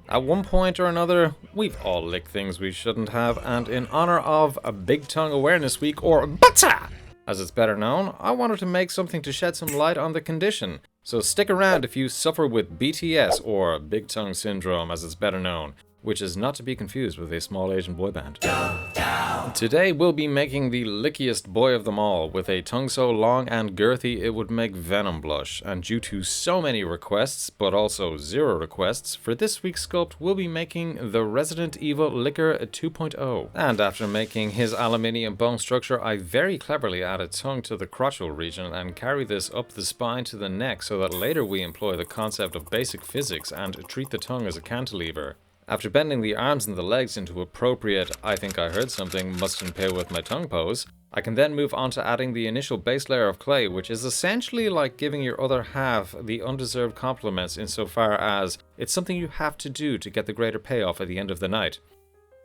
At one point or another, we've all licked things we shouldn't have, and in honor of a Big Tongue Awareness Week, or BUTTA, as it's better known, I wanted to make something to shed some light on the condition. So stick around if you suffer with BTS, or Big Tongue Syndrome as it's better known, which is not to be confused with a small Asian boy band. Today we'll be making the lickiest boy of them all, with a tongue so long and girthy it would make Venom blush, and due to so many requests, but also 0 requests, for this week's sculpt we'll be making the Resident Evil Licker 2.0. And after making his aluminium bone structure, I very cleverly add a tongue to the crotchal region and carry this up the spine to the neck so that later we employ the concept of basic physics and treat the tongue as a cantilever. After bending the arms and the legs into appropriate I think I heard something must impale with my tongue pose, I can then move on to adding the initial base layer of clay, which is essentially like giving your other half the undeserved compliments insofar as it's something you have to do to get the greater payoff at the end of the night.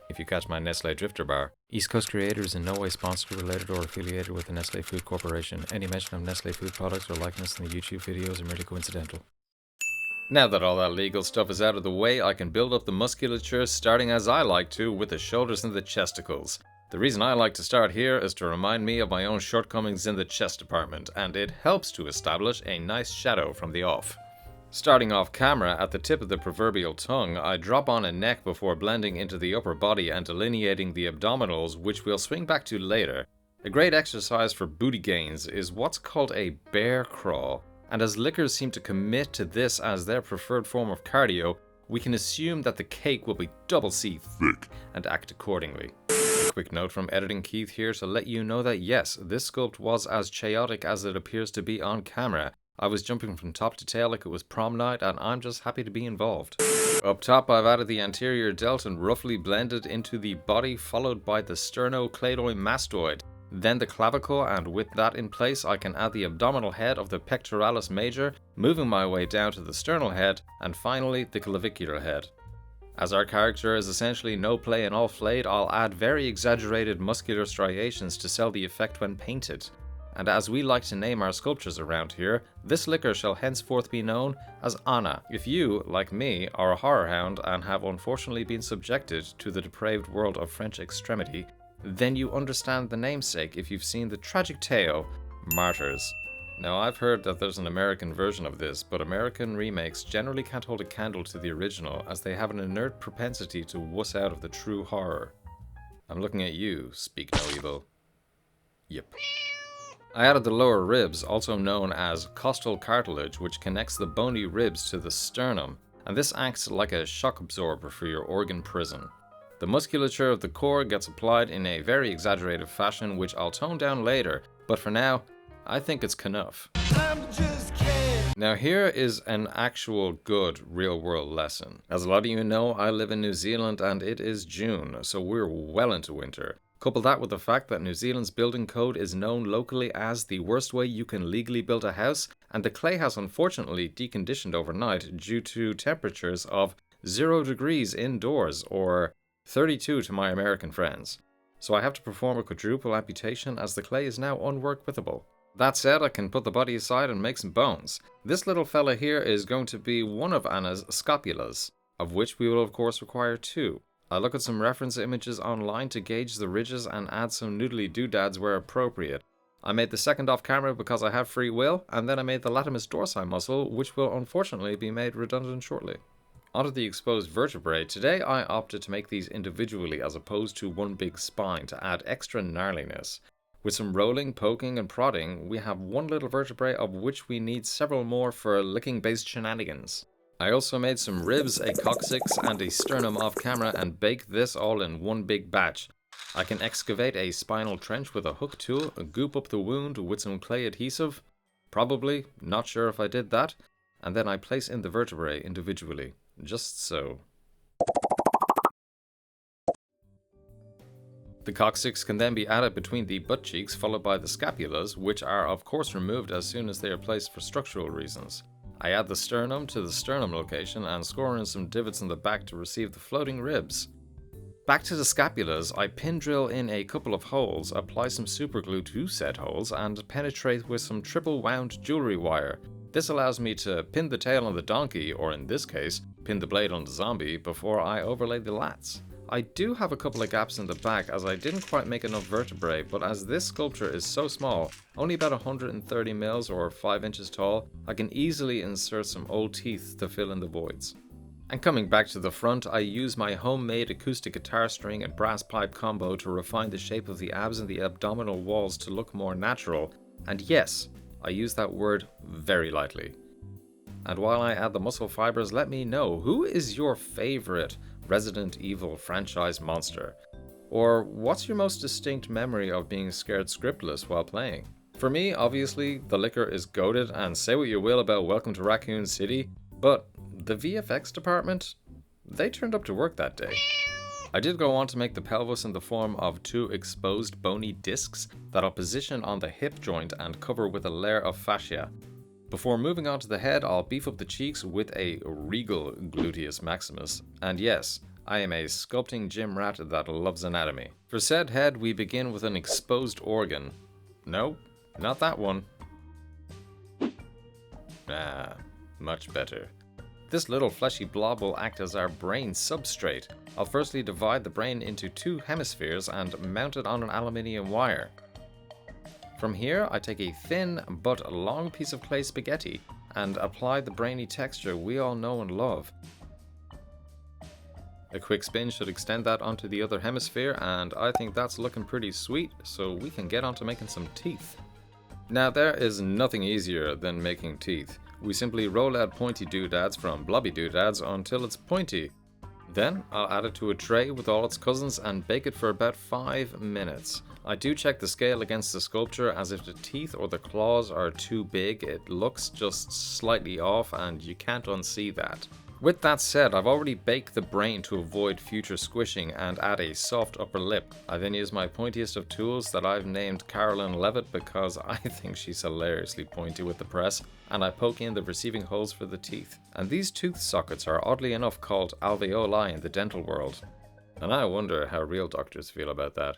If you catch my Nestle Drifter bar. East Coast Creator is in no way sponsored, related, or affiliated with the Nestle Food Corporation. Any mention of Nestle food products or likeness in the YouTube videos are merely coincidental. Now that all that legal stuff is out of the way, I can build up the musculature starting as I like to, with the shoulders and the chesticles. The reason I like to start here is to remind me of my own shortcomings in the chest department, and it helps to establish a nice shadow from the off. Starting off camera at the tip of the proverbial tongue, I drop on a neck before blending into the upper body and delineating the abdominals, which we'll swing back to later. A great exercise for booty gains is what's called a bear crawl. And as lickers seem to commit to this as their preferred form of cardio, we can assume that the cake will be double C thick and act accordingly. A quick note from Editing Keith here to let you know that yes, this sculpt was as chaotic as it appears to be on camera. I was jumping from top to tail like it was prom night, and I'm just happy to be involved. Up top I've added the anterior delt and roughly blended into the body, followed by the sternocleidomastoid. Then the clavicle, and with that in place I can add the abdominal head of the pectoralis major, moving my way down to the sternal head, and finally the clavicular head. As our character is essentially no play and all flayed, I'll add very exaggerated muscular striations to sell the effect when painted. And as we like to name our sculptures around here, this licker shall henceforth be known as Anna. If you, like me, are a horror hound and have unfortunately been subjected to the depraved world of French extremity, then you understand the namesake if you've seen the tragic tale, Martyrs. Now I've heard that there's an American version of this, but American remakes generally can't hold a candle to the original as they have an inert propensity to wuss out of the true horror. I'm looking at you, speak no evil. Yep. I added the lower ribs, also known as costal cartilage, which connects the bony ribs to the sternum, and this acts like a shock absorber for your organ prison. The musculature of the core gets applied in a very exaggerated fashion, which I'll tone down later, but for now, I think it's enough. Now here is an actual good real-world lesson. As a lot of you know, I live in New Zealand and it is June, so we're well into winter. Couple that with the fact that New Zealand's building code is known locally as the worst way you can legally build a house, and the clay has unfortunately deconditioned overnight due to temperatures of 0 degrees indoors, or 32 to my American friends. So I have to perform a quadruple amputation as the clay is now unworkable. That said, I can put the body aside and make some bones. This little fella here is going to be one of Anna's scapulas, of which we will of course require 2. I look at some reference images online to gauge the ridges and add some noodly doodads where appropriate. I made the second off camera because I have free will, and then I made the latimus dorsi muscle, which will unfortunately be made redundant shortly. Onto the exposed vertebrae. Today I opted to make these individually as opposed to one big spine to add extra gnarliness. With some rolling, poking and prodding, we have one little vertebrae of which we need several more for licking based shenanigans. I also made some ribs, a coccyx and a sternum off camera and baked this all in one big batch. I can excavate a spinal trench with a hook tool, goop up the wound with some clay adhesive, probably, not sure if I did that, and then I place in the vertebrae individually. Just so. The coccyx can then be added between the butt cheeks, followed by the scapulas, which are of course removed as soon as they are placed for structural reasons. I add the sternum to the sternum location and score in some divots in the back to receive the floating ribs. Back to the scapulas, I pin drill in a couple of holes, apply some superglue to said holes, and penetrate with some triple wound jewelry wire. This allows me to pin the tail on the donkey, or in this case, pin pin the blade on the zombie before I overlay the lats. I do have a couple of gaps in the back as I didn't quite make enough vertebrae, but as this sculpture is so small, only about 130 mils or 5 inches tall, I can easily insert some old teeth to fill in the voids. And coming back to the front, I use my homemade acoustic guitar string and brass pipe combo to refine the shape of the abs and the abdominal walls to look more natural. And yes, I use that word very lightly. And while I add the muscle fibers, let me know, who is your favorite Resident Evil franchise monster? Or what's your most distinct memory of being scared scriptless while playing? For me, obviously, the liquor is goated, and say what you will about Welcome to Raccoon City, but the VFX department, they turned up to work that day. I did go on to make the pelvis in the form of 2 exposed bony discs that I'll position on the hip joint and cover with a layer of fascia. Before moving on to the head, I'll beef up the cheeks with a regal gluteus maximus. And yes, I am a sculpting gym rat that loves anatomy. For said head, we begin with an exposed organ. No, not that one. Ah, much better. This little fleshy blob will act as our brain substrate. I'll firstly divide the brain into 2 hemispheres and mount it on an aluminium wire. From here, I take a thin but long piece of clay spaghetti and apply the brainy texture we all know and love. A quick spin should extend that onto the other hemisphere, and I think that's looking pretty sweet, so we can get on to making some teeth. Now, there is nothing easier than making teeth. We simply roll out pointy doodads from blobby doodads until it's pointy. Then I'll add it to a tray with all its cousins and bake it for about 5 minutes. I do check the scale against the sculpture, as if the teeth or the claws are too big, it looks just slightly off and you can't unsee that. With that said, I've already baked the brain to avoid future squishing and add a soft upper lip. I then use my pointiest of tools that I've named Carolyn Levitt because I think she's hilariously pointy with the press, and I poke in the receiving holes for the teeth. And these tooth sockets are oddly enough called alveoli in the dental world. And I wonder how real doctors feel about that.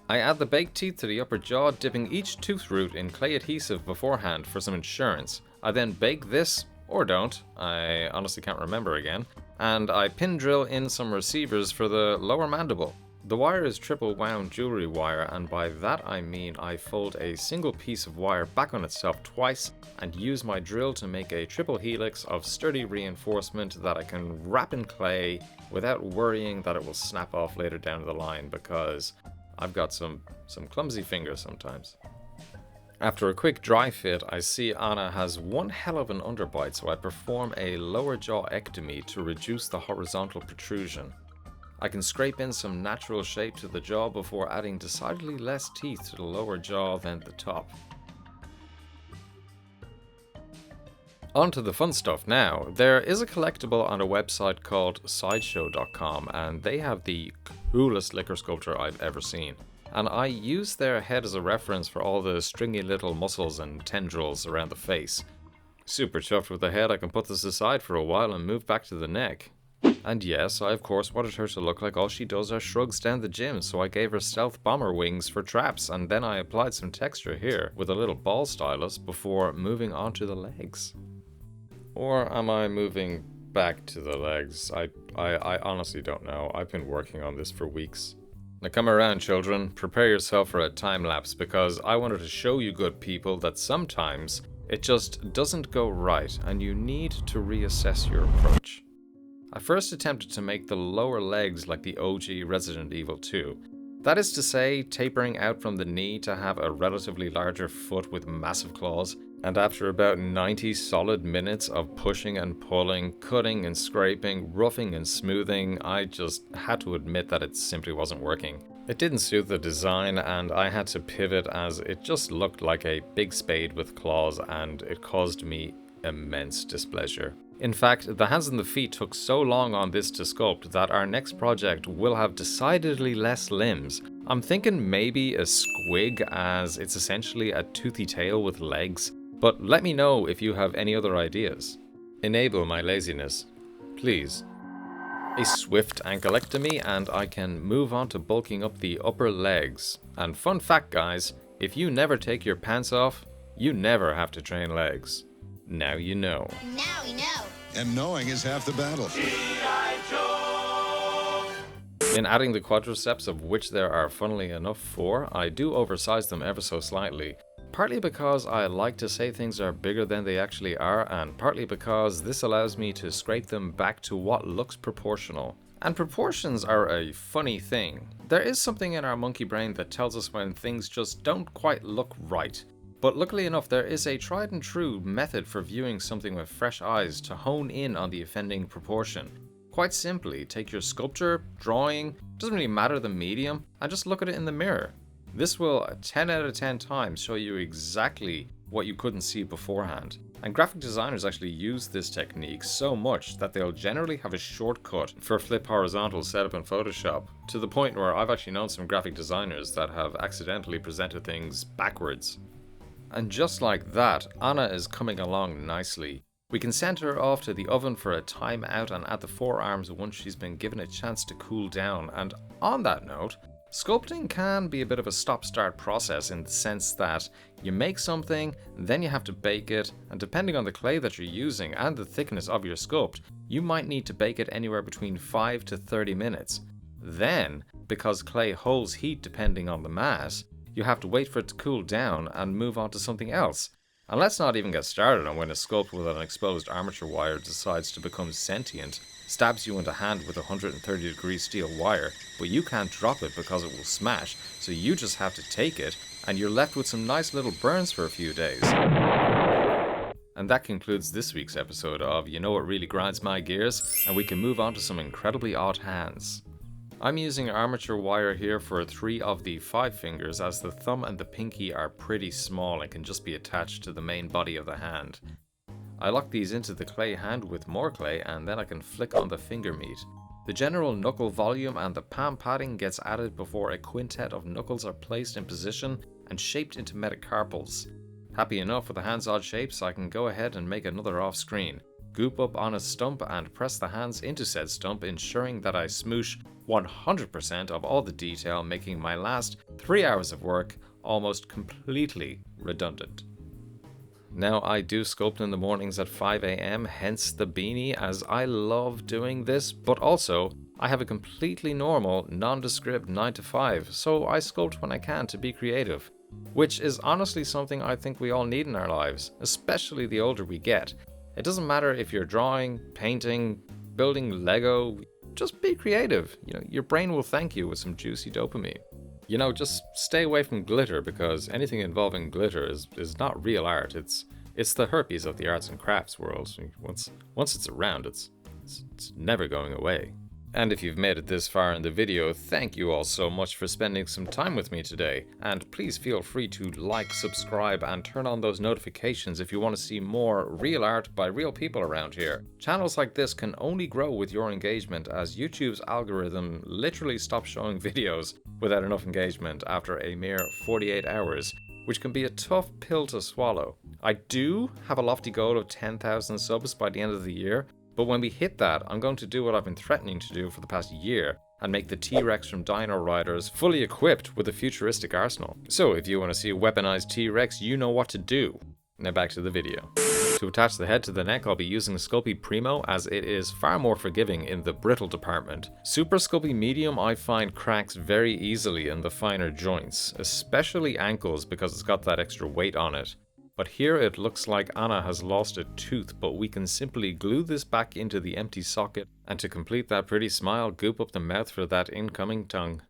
I add the baked teeth to the upper jaw, dipping each tooth root in clay adhesive beforehand for some insurance. I then bake this, or don't, I honestly can't remember again, and I pin drill in some receivers for the lower mandible. The wire is triple wound jewelry wire, and by that I mean I fold a single piece of wire back on itself twice and use my drill to make a triple helix of sturdy reinforcement that I can wrap in clay without worrying that it will snap off later down the line, because I've got some clumsy fingers sometimes. After a quick dry fit, I see Anna has one hell of an underbite, so I perform a lower jaw ectomy to reduce the horizontal protrusion. I can scrape in some natural shape to the jaw before adding decidedly less teeth to the lower jaw than the top. On to the fun stuff now. There is a collectible on a website called sideshow.com, and they have the coolest liquor sculpture I've ever seen. And I use their head as a reference for all the stringy little muscles and tendrils around the face. Super chuffed with the head, I can put this aside for a while and move back to the neck. And yes, I of course wanted her to look like all she does are shrugs down the gym, so I gave her stealth bomber wings for traps, and then I applied some texture here with a little ball stylus before moving on to the legs. Or am I moving back to the legs? I honestly don't know. I've been working on this for weeks. Now come around, children. Prepare yourself for a time lapse, because I wanted to show you good people that sometimes it just doesn't go right and you need to reassess your approach. I first attempted to make the lower legs like the OG Resident Evil 2. That is to say, tapering out from the knee to have a relatively larger foot with massive claws, and after about 90 solid minutes of pushing and pulling, cutting and scraping, roughing and smoothing, I just had to admit that it simply wasn't working. It didn't suit the design, and I had to pivot as it just looked like a big spade with claws, and it caused me immense displeasure. In fact, the hands and the feet took so long on this to sculpt that our next project will have decidedly less limbs. I'm thinking maybe a squig, as it's essentially a toothy tail with legs, but let me know if you have any other ideas. Enable my laziness, please. A swift anklectomy and I can move on to bulking up the upper legs. And fun fact guys, if you never take your pants off, you never have to train legs. Now you know. Now we know. And knowing is half the battle. In adding the quadriceps, of which there are funnily enough 4, I do oversize them ever so slightly. Partly because I like to say things are bigger than they actually are, and partly because this allows me to scrape them back to what looks proportional. And proportions are a funny thing. There is something in our monkey brain that tells us when things just don't quite look right. But luckily enough, there is a tried and true method for viewing something with fresh eyes to hone in on the offending proportion. Quite simply, take your sculpture, drawing, doesn't really matter the medium, and just look at it in the mirror. This will 10 out of 10 times show you exactly what you couldn't see beforehand. And graphic designers actually use this technique so much that they'll generally have a shortcut for flip horizontal setup in Photoshop, to the point where I've actually known some graphic designers that have accidentally presented things backwards. And just like that, Anna is coming along nicely. We can send her off to the oven for a time out and add the forearms once she's been given a chance to cool down. And on that note, sculpting can be a bit of a stop-start process in the sense that you make something, then you have to bake it, and depending on the clay that you're using and the thickness of your sculpt, you might need to bake it anywhere between 5 to 30 minutes. Then, because clay holds heat depending on the mass, you have to wait for it to cool down and move on to something else. And let's not even get started on when a sculpt with an exposed armature wire decides to become sentient, stabs you in the hand with a 130-degree steel wire, but you can't drop it because it will smash, so you just have to take it, and you're left with some nice little burns for a few days. And that concludes this week's episode of You Know What Really Grinds My Gears, and we can move on to some incredibly odd hands. I'm using armature wire here for 3 of the 5 fingers, as the thumb and the pinky are pretty small and can just be attached to the main body of the hand. I lock these into the clay hand with more clay, and then I can flick on the finger meat. The general knuckle volume and the palm padding gets added before a quintet of knuckles are placed in position and shaped into metacarpals. Happy enough with the hand's odd shapes, I can go ahead and make another off screen. Goop up on a stump and press the hands into said stump, ensuring that I smoosh 100% of all the detail, making my last 3 hours of work almost completely redundant. Now, I do sculpt in the mornings at 5 AM, hence the beanie, as I love doing this, but also I have a completely normal, nondescript 9 to 5, so I sculpt when I can to be creative, which is honestly something I think we all need in our lives, especially the older we get. It doesn't matter if you're drawing, painting, building Lego, just be creative. Your brain will thank you with some juicy dopamine. Just stay away from glitter, because anything involving glitter is not real art. It's the herpes of the arts and crafts world. Once it's around, it's never going away. And if you've made it this far in the video, thank you all so much for spending some time with me today. And please feel free to like, subscribe, and turn on those notifications if you want to see more real art by real people around here. Channels like this can only grow with your engagement, as YouTube's algorithm literally stops showing videos without enough engagement after a mere 48 hours, which can be a tough pill to swallow. I do have a lofty goal of 10,000 subs by the end of the year, but when we hit that, I'm going to do what I've been threatening to do for the past year, and make the T-Rex from Dino Riders fully equipped with a futuristic arsenal. So if you want to see a weaponized T-Rex, you know what to do. Now back to the video. To attach the head to the neck, I'll be using Sculpey Primo, as it is far more forgiving in the brittle department. Super Sculpey Medium I find cracks very easily in the finer joints, especially ankles, because it's got that extra weight on it. But here it looks like Anna has lost a tooth, but we can simply glue this back into the empty socket, and to complete that pretty smile, goop up the mouth for that incoming tongue.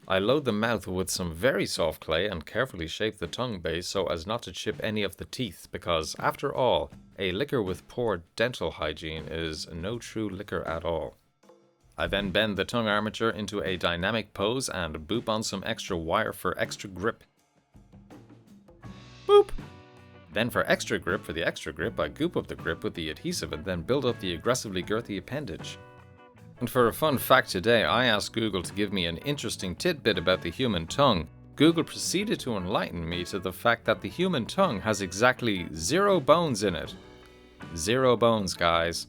I load the mouth with some very soft clay and carefully shape the tongue base so as not to chip any of the teeth, because after all, a liquor with poor dental hygiene is no true liquor at all. I then bend the tongue armature into a dynamic pose and boop on some extra wire for extra grip. Boop! Then for extra grip, I goop up the grip with the adhesive and then build up the aggressively girthy appendage. And for a fun fact today, I asked Google to give me an interesting tidbit about the human tongue. Google proceeded to enlighten me to the fact that the human tongue has exactly 0 bones in it. 0 bones, guys.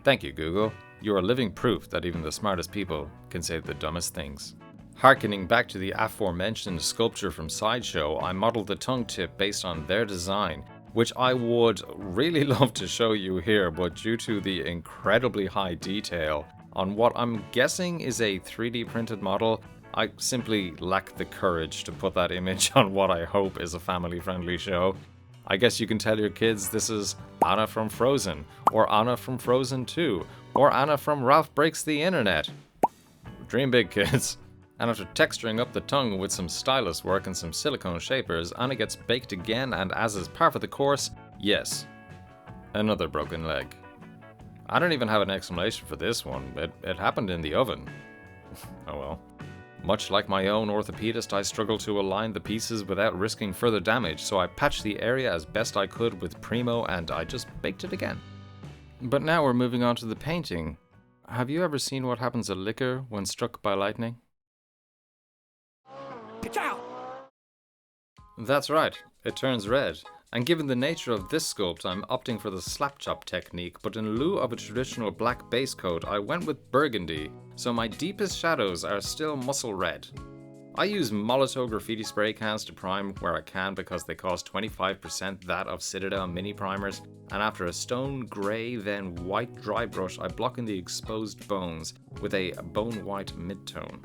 Thank you, Google. You are living proof that even the smartest people can say the dumbest things. Harkening back to the aforementioned sculpture from Sideshow, I modeled the tongue tip based on their design, which I would really love to show you here, but due to the incredibly high detail on what I'm guessing is a 3D printed model, I simply lack the courage to put that image on what I hope is a family-friendly show. I guess you can tell your kids this is Anna from Frozen, or Anna from Frozen 2, or Anna from Ralph Breaks the Internet. Dream big, kids. And after texturing up the tongue with some stylus work and some silicone shapers, Anna gets baked again, and as is par for the course, yes, another broken leg. I don't even have an explanation for this one. It happened in the oven. Oh well. Much like my own orthopedist, I struggled to align the pieces without risking further damage, so I patched the area as best I could with Primo and I just baked it again. But now we're moving on to the painting. Have you ever seen what happens to liquor when struck by lightning? That's right, it turns red. And given the nature of this sculpt, I'm opting for the slap chop technique, but in lieu of a traditional black base coat, I went with burgundy, so my deepest shadows are still muscle red. I use Molotov graffiti spray cans to prime where I can because they cost 25% that of Citadel mini primers, and after a stone grey then white dry brush I block in the exposed bones with a bone white midtone.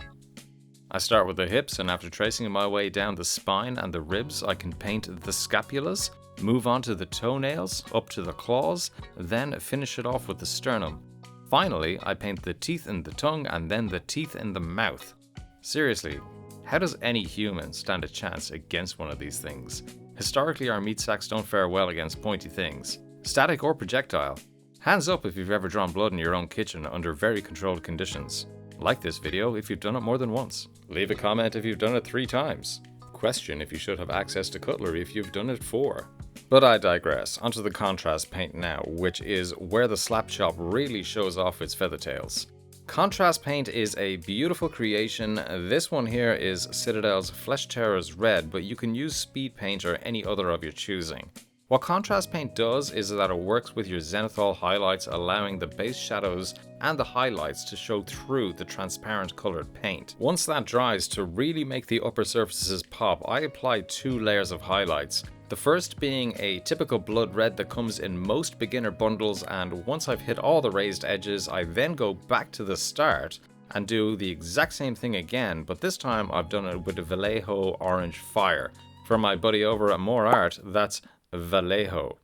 I start with the hips, and after tracing my way down the spine and the ribs, I can paint the scapulas, move on to the toenails, up to the claws, then finish it off with the sternum. Finally, I paint the teeth in the tongue and then the teeth in the mouth. Seriously, how does any human stand a chance against one of these things? Historically, our meat sacks don't fare well against pointy things, static or projectile. Hands up if you've ever drawn blood in your own kitchen under very controlled conditions. Like this video if you've done it more than once. Leave a comment if you've done it 3 times. Question if you should have access to cutlery if you've done it 4. But I digress. Onto the contrast paint now, which is where the slap chop really shows off its feathertails. Contrast paint is a beautiful creation. This one here is Citadel's Flesh Terrors Red, but you can use speed paint or any other of your choosing. What contrast paint does is that it works with your zenithal highlights, allowing the base shadows and the highlights to show through the transparent colored paint. Once that dries, to really make the upper surfaces pop, I apply 2 layers of highlights. The first being a typical blood red that comes in most beginner bundles, and once I've hit all the raised edges, I then go back to the start and do the exact same thing again, but this time I've done it with a Vallejo Orange Fire. For my buddy over at More Art, that's Vallejo.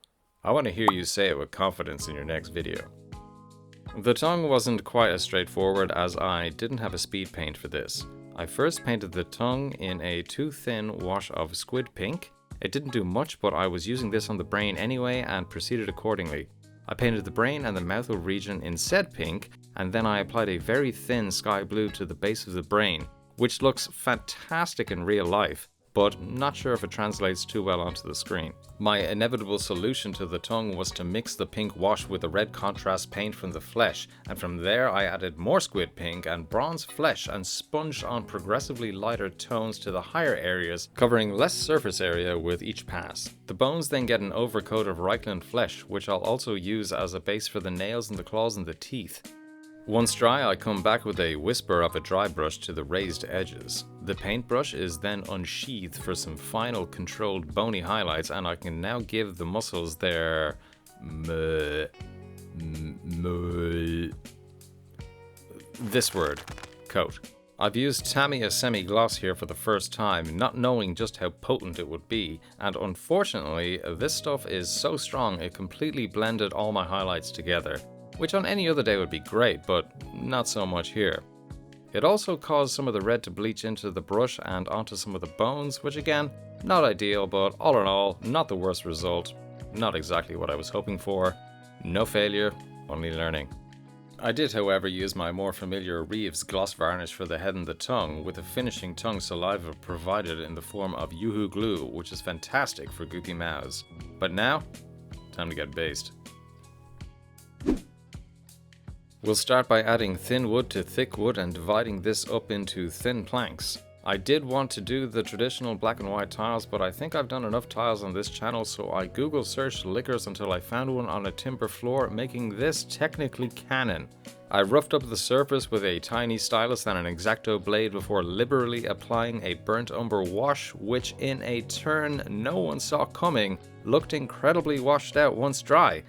I want to hear you say it with confidence in your next video. The tongue wasn't quite as straightforward as I didn't have a speed paint for this. I first painted the tongue in a too thin wash of squid pink. It didn't do much, but I was using this on the brain anyway and proceeded accordingly. I painted the brain and the mouth region in said pink, and then I applied a very thin sky blue to the base of the brain, which looks fantastic in real life, but not sure if it translates too well onto the screen. My inevitable solution to the tongue was to mix the pink wash with the red contrast paint from the flesh, and from there I added more squid pink and bronze flesh and sponged on progressively lighter tones to the higher areas, covering less surface area with each pass. The bones then get an overcoat of Reichland flesh, which I'll also use as a base for the nails and the claws and the teeth. Once dry, I come back with a whisper of a dry brush to the raised edges. The paintbrush is then unsheathed for some final controlled bony highlights, and I can now give the muscles their this word, coat. I've used Tamiya semi-gloss here for the first time, not knowing just how potent it would be, and unfortunately this stuff is so strong it completely blended all my highlights together, which on any other day would be great, but not so much here. It also caused some of the red to bleach into the brush and onto some of the bones, which again, not ideal, but all in all, not the worst result. Not exactly what I was hoping for. No failure, only learning. I did, however, use my more familiar Reeves gloss varnish for the head and the tongue, with a finishing tongue saliva provided in the form of Yoo-hoo glue, which is fantastic for goopy mouths. But now, time to get based. We'll start by adding thin wood to thick wood and dividing this up into thin planks. I did want to do the traditional black and white tiles, but I think I've done enough tiles on this channel, so I Google searched liquors until I found one on a timber floor, making this technically canon. I roughed up the surface with a tiny stylus and an X-Acto blade before liberally applying a burnt umber wash, which in a turn no one saw coming, looked incredibly washed out once dry.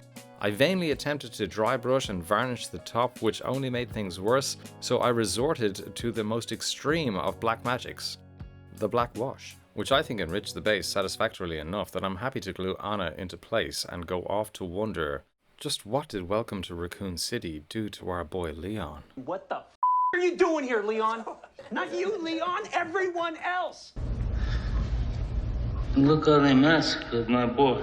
I vainly attempted to dry brush and varnish the top, which only made things worse, so I resorted to the most extreme of black magics, the black wash, which I think enriched the base satisfactorily enough that I'm happy to glue Anna into place and go off to wonder, just what did Welcome to Raccoon City do to our boy Leon? What the are you doing here, Leon? Not you, Leon, everyone else! Look how they massacred my boy.